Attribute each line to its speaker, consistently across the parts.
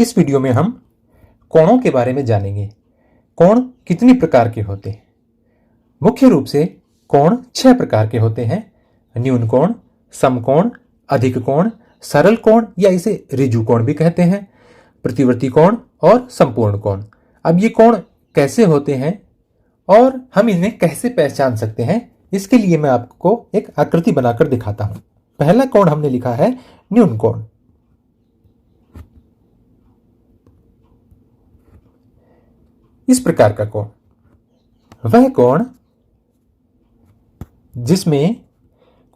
Speaker 1: इस वीडियो में हम कोणों के बारे में जानेंगे। कोण कितनी प्रकार के होते हैं? मुख्य रूप से कोण 6 प्रकार के होते हैं। न्यून कोण, समकोण, अधिक कोण, सरल कोण या इसे ऋजु कोण भी कहते हैं, प्रतिवर्ती कोण और संपूर्ण कोण। अब ये कोण कैसे होते हैं और हम इन्हें कैसे पहचान सकते हैं, इसके लिए मैं आपको एक आकृति बनाकर दिखाता हूं। पहला कोण हमने लिखा है न्यून कोण। इस प्रकार का कोण वह कोण जिसमें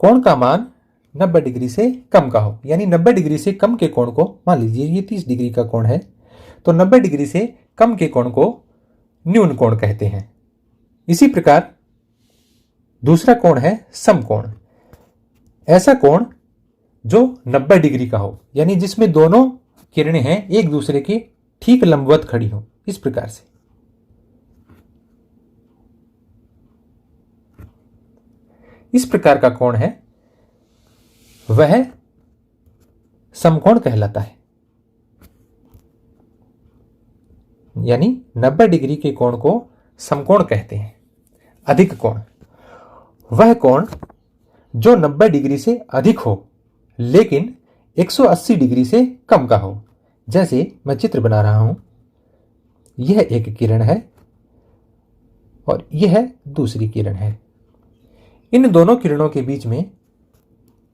Speaker 1: कोण का मान 90 डिग्री से कम का हो, यानी 90 डिग्री से कम के कोण को, मान लीजिए ये 30 डिग्री का कोण है, तो 90 डिग्री से कम के कोण को न्यून कोण कहते हैं। इसी प्रकार दूसरा कोण है समकोण। ऐसा कोण जो 90 डिग्री का हो, यानी जिसमें दोनों किरणें हैं एक दूसरे के ठीक लंबवत खड़ी हो, इस प्रकार से। इस प्रकार का कोण है वह समकोण कहलाता है। यानी 90 डिग्री के कोण को समकोण कहते हैं। अधिक कोण वह कोण जो 90 डिग्री से अधिक हो लेकिन 180 डिग्री से कम का हो। जैसे मैं चित्र बना रहा हूं, यह एक किरण है और यह दूसरी किरण है। इन दोनों किरणों के बीच में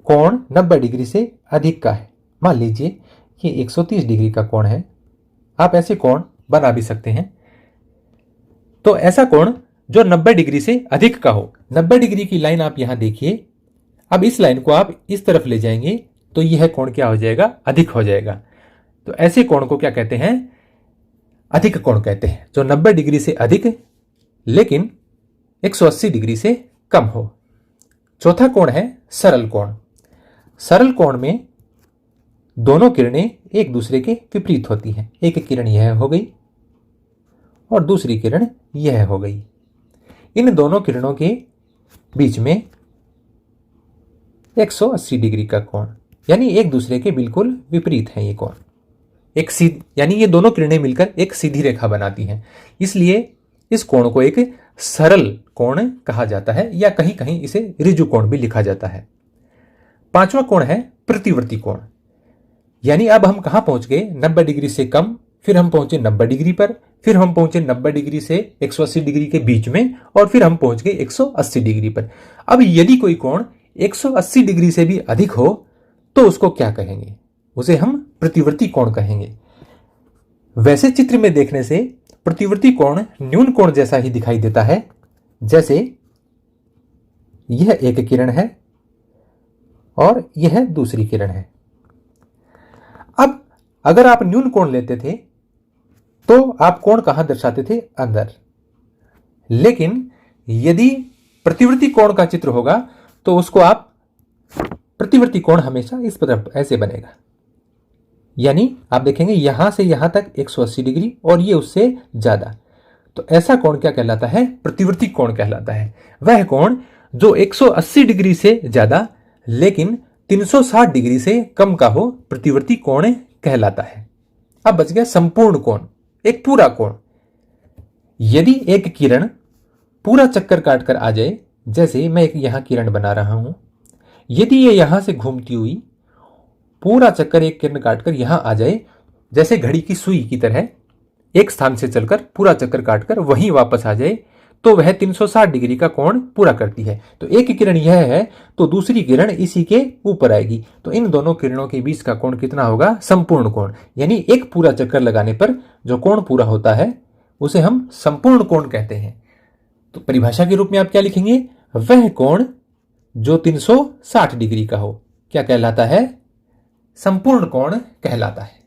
Speaker 1: कोण 90 डिग्री से अधिक का है। मान लीजिए ये 130 डिग्री का कोण है। आप ऐसे कोण बना भी सकते हैं। तो ऐसा कोण जो 90 डिग्री से अधिक का हो, 90 डिग्री की लाइन आप यहां देखिए। अब इस लाइन को आप इस तरफ ले जाएंगे तो यह कोण क्या हो जाएगा? अधिक हो जाएगा। तो ऐसे कोण को क्या कहते हैं? अधिक कोण कहते हैं, जो 90 डिग्री से अधिक लेकिन 180 डिग्री से कम हो। चौथा कोण है सरल कोण। सरल कोण में दोनों किरणें एक दूसरे के विपरीत होती हैं। एक किरण यह हो गई और दूसरी किरण यह हो गई। इन दोनों किरणों के बीच में 180 डिग्री का कोण, यानी एक दूसरे के बिल्कुल विपरीत है ये कोण। एक सीधी, यानी ये दोनों किरणें मिलकर एक सीधी रेखा बनाती हैं। इसलिए इस कोण को एक सरल कोण कहा जाता है, या कहीं कहीं इसे ऋजु कोण भी लिखा जाता है। पांचवा कोण है प्रतिवर्ती कोण। यानी अब हम कहां पहुंच गए? 90 डिग्री से कम, फिर हम पहुंचे 90 डिग्री पर, फिर हम पहुंचे 90 डिग्री से 180 डिग्री के बीच में, और फिर हम पहुंच गए 180 डिग्री पर। अब यदि कोई कोण 180 डिग्री से भी अधिक हो तो उसको क्या कहेंगे? उसे हम प्रतिवर्ती कोण कहेंगे। वैसे चित्र में देखने से प्रतिवर्ती कोण न्यून कोण जैसा ही दिखाई देता है। जैसे यह एक किरण है और यह दूसरी किरण है। अब अगर आप न्यून कोण लेते थे तो आप कोण कहां दर्शाते थे? अंदर। लेकिन यदि प्रतिवर्ती कोण का चित्र होगा तो उसको आप प्रतिवर्ती कोण हमेशा इस तरफ ऐसे बनेगा। यानी आप देखेंगे यहां से यहां तक 180 डिग्री और ये उससे ज्यादा। तो ऐसा कोण क्या कहलाता है? प्रतिवर्ती कोण कहलाता है। वह कोण जो 180 डिग्री से ज्यादा लेकिन 360 डिग्री से कम का हो, प्रतिवर्ती कोण कहलाता है। अब बच गया संपूर्ण कोण, एक पूरा कोण। यदि एक किरण पूरा चक्कर काटकर आ जाए, जैसे मैं एक यहां किरण बना रहा हूं, यदि ये यहां से घूमती हुई पूरा चक्कर एक किरण काटकर यहां आ जाए, जैसे घड़ी की सुई की तरह एक स्थान से चलकर पूरा चक्कर काटकर वहीं वापस आ जाए, तो वह 360 डिग्री का कोण पूरा करती है। तो एक किरण यह है तो दूसरी किरण इसी के ऊपर आएगी। तो इन दोनों किरणों के बीच का कोण कितना होगा? संपूर्ण कोण। यानी एक पूरा चक्कर लगाने पर जो कोण पूरा होता है उसे हम संपूर्ण कोण कहते हैं। तो परिभाषा के रूप में आप क्या लिखेंगे? वह कोण जो 360 डिग्री का हो क्या कहलाता है? संपूर्ण कोण कहलाता है।